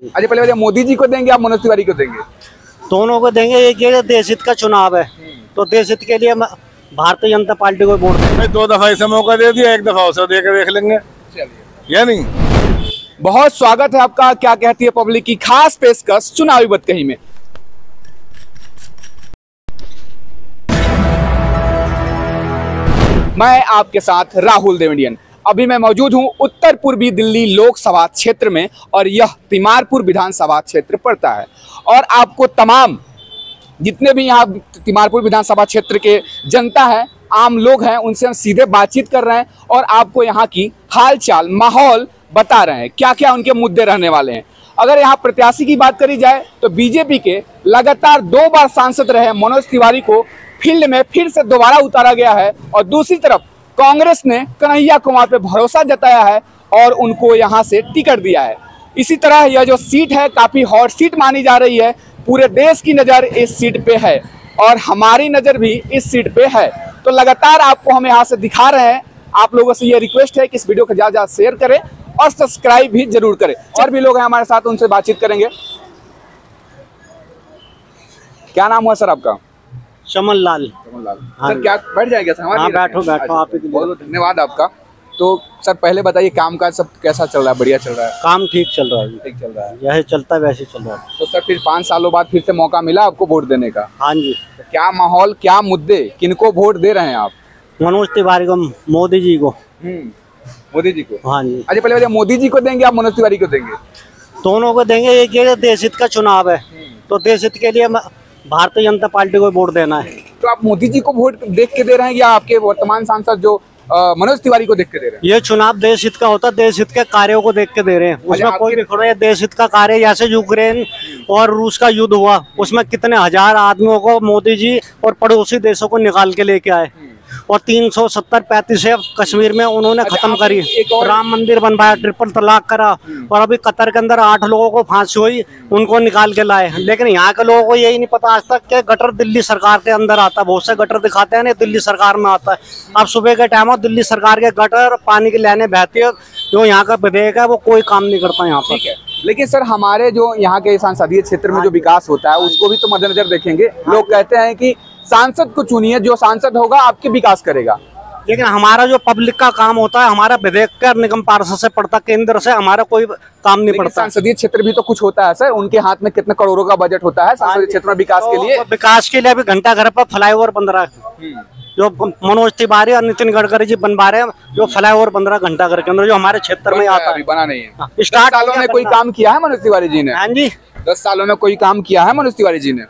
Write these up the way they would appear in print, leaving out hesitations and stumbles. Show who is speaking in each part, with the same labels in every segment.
Speaker 1: अच्छा पहले बताइए, मोदी जी को देंगे आप मनोज तिवारी को देंगे?
Speaker 2: दोनों को देंगे। एक ये देश हित का चुनाव है तो देश हित के लिए भारतीय जनता पार्टी को वोट देंगे।
Speaker 3: दो दफा ऐसा मौका दे दिया, एक दफा उसे देख लेंगे। या नहीं।
Speaker 1: बहुत स्वागत है आपका क्या कहती है पब्लिक की खास पेशकश चुनावी बतकही में। मैं आपके साथ राहुल देवंडियन। अभी मैं मौजूद हूं उत्तर पूर्वी दिल्ली लोकसभा क्षेत्र में और यह तिमारपुर विधानसभा क्षेत्र पड़ता है। और आपको तमाम जितने भी यहाँ तिमारपुर विधानसभा क्षेत्र के जनता है, आम लोग हैं, उनसे हम सीधे बातचीत कर रहे हैं और आपको यहाँ की हालचाल माहौल बता रहे हैं, क्या क्या उनके मुद्दे रहने वाले हैं। अगर यहाँ प्रत्याशी की बात करी जाए तो बीजेपी के लगातार 2 बार सांसद रहे मनोज तिवारी को फील्ड में फिर से दोबारा उतारा गया है और दूसरी तरफ कांग्रेस ने कन्हैया कुमार पे भरोसा जताया है और उनको यहाँ से टिकट दिया है। इसी तरह यह जो सीट है काफी हॉट सीट मानी जा रही है। पूरे देश की नज़र इस सीट पे है और हमारी नज़र भी इस सीट पे है। तो लगातार आपको हम यहाँ से दिखा रहे हैं। आप लोगों से ये रिक्वेस्ट है कि इस वीडियो को ज़्यादा ज़्यादा शेयर करें और सब्सक्राइब भी जरूर करें। और भी लोग हैं हमारे साथ, उनसे बातचीत करेंगे। क्या नाम हुआ सर आपका?
Speaker 2: चमन लाल।
Speaker 1: सर क्या बैठ जाएगा सर?
Speaker 2: हाँ, बैठो आप ही।
Speaker 1: बहुत बहुत धन्यवाद आपका। तो सर पहले बताइए काम काज सब कैसा चल रहा है? बढ़िया चल रहा है?
Speaker 2: काम ठीक चल रहा है।
Speaker 1: ठीक चल रहा है,
Speaker 2: यही चलता है वैसे चल रहा है।
Speaker 1: तो सर फिर 5 सालों बाद फिर से मौका मिला आपको वोट देने का?
Speaker 2: हाँ जी।
Speaker 1: तो क्या माहौल, क्या मुद्दे, किनको वोट दे रहे हैं आप?
Speaker 2: मनोज तिवारी को, मोदी जी को।
Speaker 1: मोदी जी को?
Speaker 2: हाँ जी।
Speaker 1: अच्छा पहले बताइए, मोदी जी को देंगे आप मनोज तिवारी को देंगे?
Speaker 2: दोनों को देंगे। एक ये देश हित का चुनाव है तो देश हित के लिए भारतीय जनता पार्टी को वोट देना है।
Speaker 1: तो आप मोदी जी को वोट देख के दे रहे हैं या आपके वर्तमान सांसद जो मनोज तिवारी को देख के दे रहे हैं?
Speaker 2: ये चुनाव देश हित का होता है, देश हित के कार्यों को देख के दे रहे हैं। उसमें कोई भी खड़ा है, देश हित का कार्य जैसे यूक्रेन और रूस का युद्ध हुआ, उसमें कितने हजार आदमियों को मोदी जी और पड़ोसी देशों को निकाल के लेके आए और 370-35 कश्मीर में उन्होंने खत्म करी। राम मंदिर बनवाया, ट्रिपल तलाक करा और अभी कतर के अंदर 8 लोगों को फांसी हुई, उनको निकाल के लाए। लेकिन यहाँ के लोगों को यही नहीं पता आज तक कि गटर दिल्ली सरकार के अंदर आता है। बहुत से गटर दिखाते हैं, नहीं दिल्ली सरकार में आता है। अब सुबह के टाइम दिल्ली सरकार के गटर पानी की लाइनें बहती है, जो यहाँ का विधेयक है वो कोई काम नहीं करता यहाँ पर।
Speaker 1: ठीक है, लेकिन सर हमारे जो यहाँ के संसदीय क्षेत्र में जो विकास होता है उसको भी तो मद्देनजर देखेंगे। लोग कहते हैं कि सांसद को चुनिए, जो सांसद होगा आपके विकास करेगा।
Speaker 2: लेकिन हमारा जो पब्लिक का काम होता है, हमारा विधेयक का निगम पार्षद से पड़ता, केंद्र से हमारा कोई काम नहीं पड़ता।
Speaker 1: संसदीय क्षेत्र भी तो कुछ होता है सर, उनके हाथ में कितने करोड़ों का बजट होता है संसदीय क्षेत्र में विकास के लिए।
Speaker 2: विकास के लिए अभी घंटा घर पर फ्लाईओवर बन रहा है, जो मनोज तिवारी और नितिन गडकरी जी बनवा रहे हैं, जो फ्लाईओवर बन रहा है घंटा घर के अंदर, जो हमारे क्षेत्र में आता है।
Speaker 1: बना नहीं है।
Speaker 2: 10
Speaker 1: सालों में कोई काम किया है मनोज तिवारी जी ने?
Speaker 2: हाँ जी,
Speaker 1: 10 सालों में कोई काम किया है मनोज तिवारी जी ने?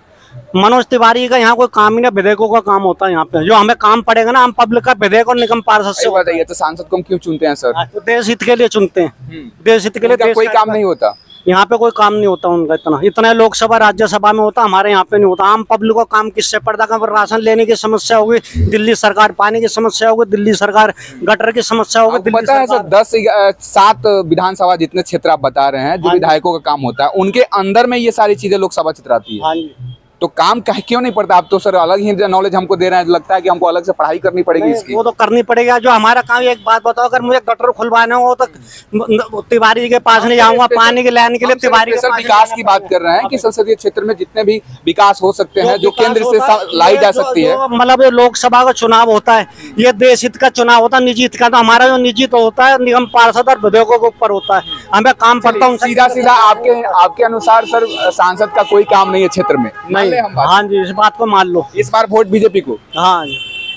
Speaker 2: मनोज तिवारी का यहाँ कोई काम ही नहीं, विधेयकों का काम होता है यहाँ पे। जो हमें काम पड़ेगा ना, हम पब्लिक का विधेयक और निगम पार्षद से।
Speaker 1: बताइए तो सांसद को हम क्यों चुनते हैं सर?
Speaker 2: तो देश हित के लिए चुनते हैं। देश हित के लिए
Speaker 1: कोई काम नहीं होता
Speaker 2: यहाँ पे, कोई काम नहीं होता उनका। इतना लोकसभा राज्यसभा में होता, हमारे यहाँ पे नहीं होता। आम पब्लिक को काम किससे पड़ता? अगर राशन लेने की समस्या होगी, दिल्ली सरकार पानी की समस्या होगी, दिल्ली सरकार गटर की समस्या होगी।
Speaker 1: पता है सर 7 विधानसभा जितने क्षेत्र आप बता रहे हैं जो विधायकों का काम होता है, उनके अंदर में ये सारी चीजें लोकसभा क्षेत्र आती है। तो काम क्यों नहीं पड़ता? आप तो सर अलग ही नॉलेज हमको दे रहे हैं, लगता है कि हमको अलग से पढ़ाई करनी पड़ेगी इसकी।
Speaker 2: वो तो करनी पड़ेगा। जो हमारा काम, एक बात बताओ, अगर मुझे गटर खुलवाना हो तो तिवारी के पास नहीं जाऊंगा पानी की लाइन के लिए। तिवारी
Speaker 1: सर विकास की बात कर रहे हैं कि संसदीय क्षेत्र में जितने भी विकास हो सकते हैं, जो केंद्र से लाई जा सकती है।
Speaker 2: मतलब लोकसभा का चुनाव होता है, ये देश हित का चुनाव होता है, निजी हित का। तो हमारा जो निजी तो होता है निगम पार्षद और विधेयकों के ऊपर होता है, हमें काम पड़ता है।
Speaker 1: सीधा आपके अनुसार सर सांसद का कोई काम नहीं है क्षेत्र में?
Speaker 2: नहीं। हाँ जी, इस बात को मान लो।
Speaker 1: इस बार वोट बीजेपी को?
Speaker 2: हाँ,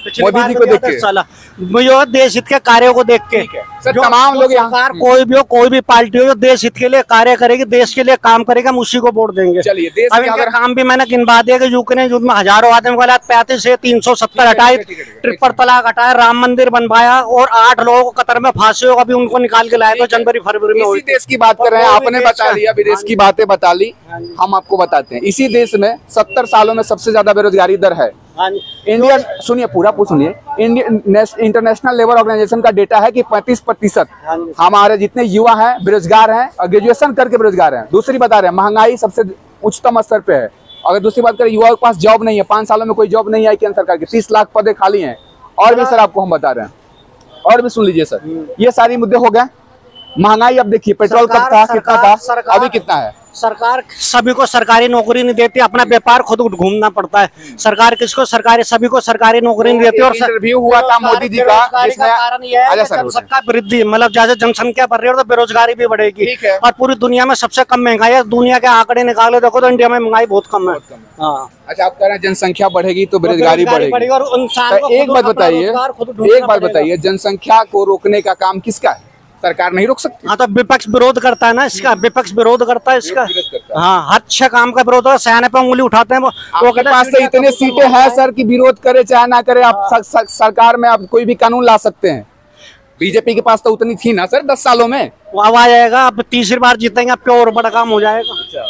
Speaker 1: मोदी जी को देख के,
Speaker 2: जो देश हित के कार्यों को देख के।
Speaker 1: सर तमाम लोग यहाँ,
Speaker 2: कोई भी हो, कोई भी पार्टी हो, जो देश हित के लिए कार्य करेगी, देश के लिए काम करेगा, हम उसी को वोट देंगे।
Speaker 1: चलिए देश
Speaker 2: अब इनका काम भी मैंने गिनवा दिया कि यूक्रेन युद्ध में हजारों आदमी को 35 से 370 हटाए, ट्रिपल तलाक हटाया, राम मंदिर बनवाया और 8 लोगों को कतर में फांसी हो, अभी उनको निकाल के लाए तो जनवरी फरवरी में।
Speaker 1: इसी देश की बात कर रहे हैं, आपने बता लिया, विदेश की बातें बता ली, हम आपको बताते हैं। इसी देश में 70 सालों में सबसे ज्यादा बेरोजगारी दर है। इंडियन, सुनिए पूरा सुनिए, इंटरनेशनल लेबर ऑर्गेनाइजेशन का डेटा है कि 35% हमारे जितने युवा हैं बेरोजगार हैं और ग्रेजुएशन करके बेरोजगार हैं। दूसरी बता रहे हैं महंगाई सबसे उच्चतम स्तर पे है। अगर दूसरी बात करें, युवाओं के पास जॉब नहीं है, 5 सालों में कोई जॉब नहीं आई केंद्र सरकार की, 30 लाख पदे खाली हैं। और भी सर आपको हम बता रहे हैं, और भी सुन लीजिए सर, ये सारी मुद्दे हो गए। महंगाई अब देखिए, पेट्रोल कब था, कितना था, अभी कितना है?
Speaker 2: सरकार सभी को सरकारी नौकरी नहीं देती, अपना व्यापार खुद घूमना पड़ता है। सरकार किसको सरकारी, सभी को सरकारी नौकरी नहीं देती। और
Speaker 1: इंटरव्यू हुआ था मोदी जी का, जिसमें
Speaker 2: कारण ये है कि सबका वृद्धि, मतलब जैसे जनसंख्या बढ़ रही है तो बेरोजगारी भी बढ़ेगी। और पूरी दुनिया में सबसे कम महंगाई है। दुनिया के आंकड़े निकाले देखो तो इंडिया में महंगाई बहुत कम है। हाँ,
Speaker 1: अच्छा, आप कह रहे हैं जनसंख्या बढ़ेगी तो बेरोजगारी बढ़ेगी।
Speaker 2: और इंसान को
Speaker 1: एक बात बताइए, जनसंख्या को रोकने का काम किसका है? सरकार नहीं रोक सकती?
Speaker 2: हाँ, तो विपक्ष विरोध करता है ना इसका, विपक्ष विरोध करता है इसका। हाँ, हर अच्छा काम का विरोध है, सयाने पे उंगली उठाते हैं वो
Speaker 1: आपके पास तो इतने सीटें हैं सर कि विरोध करे चाहे ना करे आप सरकार में आप कोई भी कानून ला सकते हैं। बीजेपी के पास तो उतनी थी ना सर 10 सालों में।
Speaker 2: वो अब आ जाएगा, अब तीसरी बार जीतेंगे, अब क्या और बड़ा काम हो जाएगा।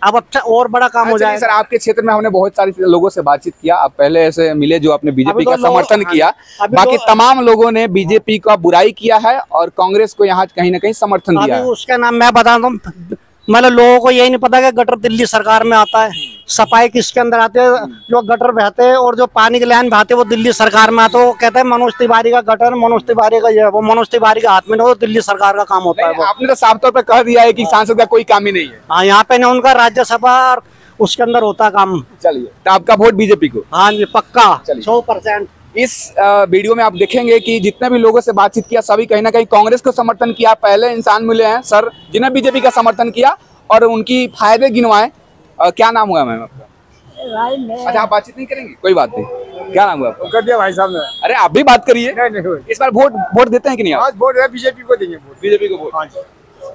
Speaker 2: अब अच्छा और बड़ा काम हो जाएगा।
Speaker 1: सर, आपके क्षेत्र में हमने बहुत सारे लोगों से बातचीत किया, आप पहले ऐसे मिले जो आपने बीजेपी का समर्थन किया, बाकी तमाम लोगों ने बीजेपी का बुराई किया है और कांग्रेस को यहाँ कहीं ना कहीं समर्थन दिया है।
Speaker 2: उसका नाम मैं बता दूं, मतलब लोगों को यही नहीं पता कि गटर दिल्ली सरकार में आता है, सफाई किसके अंदर आती है, जो गटर बहते हैं और जो पानी की लाइन बहते हैं वो दिल्ली सरकार में आते हैं। वो कहते हैं मनोज तिवारी का गटर, मनोज तिवारी का ये, वो मनोज तिवारी का हाथ में नहीं, वो दिल्ली सरकार का काम होता है। वो
Speaker 1: आपने तो साफ तौर पर कह दिया है कि सांसद का कोई काम ही नहीं है।
Speaker 2: हाँ, यहाँ पे ना उनका राज्यसभा और उसके अंदर होता काम।
Speaker 1: चलिए, तो आपका वोट बीजेपी को?
Speaker 2: हाँ जी, पक्का 100%।
Speaker 1: इस वीडियो में आप देखेंगे कि जितने भी लोगों से बातचीत किया सभी कहीं ना कहीं कांग्रेस को समर्थन किया। पहले इंसान मिले हैं सर जिन्हें बीजेपी का समर्थन किया और उनकी फायदे गिनवाए। क्या नाम हुआ मैम आपका? अच्छा, आप बातचीत नहीं करेंगे? कोई बात नहीं, क्या नाम हुआ आपका?
Speaker 3: कर दिया भाई साहब ने।
Speaker 1: अरे आप भी बात करिए।
Speaker 3: नहीं,
Speaker 1: इस बार वोट देते हैं कि नहीं?
Speaker 3: आज वोट है बीजेपी को देंगे।
Speaker 1: बीजेपी को वोट?
Speaker 3: हाँ जी,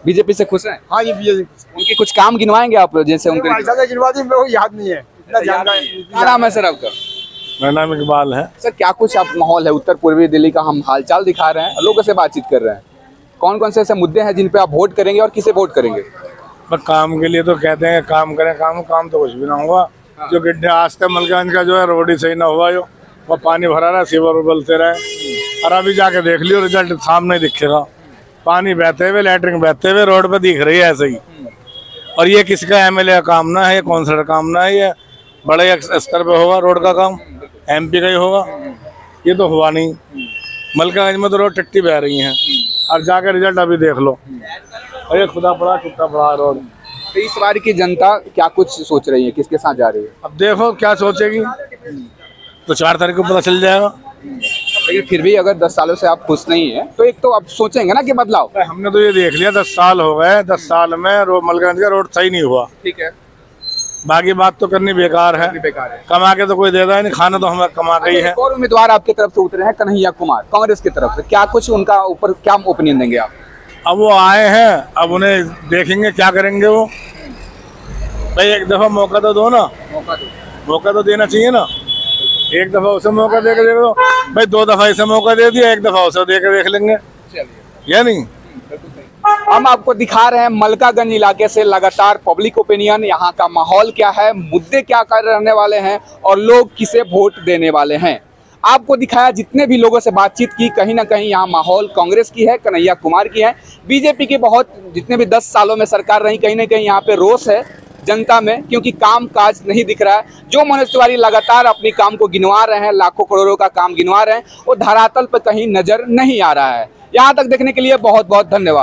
Speaker 1: बीजेपी से खुश हैं?
Speaker 3: हाँ जी, बीजेपी।
Speaker 1: उनके कुछ काम गिनवाएंगे आप जैसे उनके?
Speaker 3: याद नहीं है।
Speaker 1: क्या नाम है सर आपका?
Speaker 3: मेरा नाम इकबाल है।
Speaker 1: सर, क्या कुछ आप माहौल है उत्तर पूर्वी दिल्ली का, हम हालचाल दिखा रहे हैं, लोगों से बातचीत कर रहे हैं, कौन कौन से ऐसे मुद्दे हैं जिन पे आप वोट करेंगे और किसे वोट करेंगे?
Speaker 3: बस काम के लिए तो कहते हैं काम करें, काम तो कुछ भी ना हुआ। जो गड्ढे आज तक मलकान का जो है रोड ही सही ना हुआ, जो वो पानी भरा रहा, सीवर उबलते रहे। और अभी जाके देख लियो रिजल्ट सामने दिखेगा, पानी बहते हुए, लैटरिन बहते हुए रोड पे दिख रही है ऐसे ही। और ये किसका एमएलए का काम ना है, ये कौंसलर काम ना है, ये बड़े स्तर पे होगा रोड का काम, एमपी का ही होगा। ये तो हुआ नहीं। मलकागंज में तो रोड टट्टी बह रही है और जाके रिजल्ट अभी देख लो, और ये खुदा पड़ा टूटा पड़ा रोड।
Speaker 1: तो इस बार की जनता क्या कुछ सोच रही है, किसके साथ जा रही है?
Speaker 3: अब देखो क्या सोचेगी, तो 4 तारीख को पता चल जाएगा।
Speaker 1: लेकिन फिर भी अगर 10 सालों से आप खुश नहीं है तो एक तो आप सोचेंगे ना कि बदलाव।
Speaker 3: हमने तो ये देख लिया 10 साल हो गए, 10 साल में मलकागंज का रोड सही नहीं हुआ।
Speaker 1: ठीक है,
Speaker 3: बाकी बात तो करनी बेकार है। कमा के तो कोई देता ही नहीं, खाना तो हमें कमा के ही है।
Speaker 1: और उम्मीदवार आपकी तरफ से उतरे हैं कन्हैया कुमार कांग्रेस की तरफ से, क्या कुछ उनका ऊपर क्या ओपिनियन देंगे आप?
Speaker 3: अब वो आए हैं, अब उन्हें देखेंगे क्या करेंगे वो। भाई एक दफा मौका तो दो ना, मौका तो देना चाहिए ना। एक दफा उसे मौका दे के देख दो भाई, 2 दफा इसे मौका दे दिया, 1 दफा उसे दे के देख लेंगे, या नहीं?
Speaker 1: हम आपको दिखा रहे हैं मलकागंज इलाके से लगातार पब्लिक ओपिनियन, यहाँ का माहौल क्या है, मुद्दे क्या कर रहने वाले हैं और लोग किसे वोट देने वाले हैं। आपको दिखाया, जितने भी लोगों से बातचीत की कहीं ना कहीं यहाँ माहौल कांग्रेस की है, कन्हैया कुमार की है। बीजेपी की बहुत, जितने भी 10 सालों में सरकार रही, कहीं ना कहीं यहाँ पे रोष है जनता में, क्योंकि काम काज नहीं दिख रहा है। जो मनोज तिवारी लगातार अपनी काम को गिनवा रहे हैं, लाखों करोड़ों का काम गिनवा रहे हैं, वो धरातल पर कहीं नजर नहीं आ रहा है। यहाँ तक देखने के लिए बहुत बहुत धन्यवाद।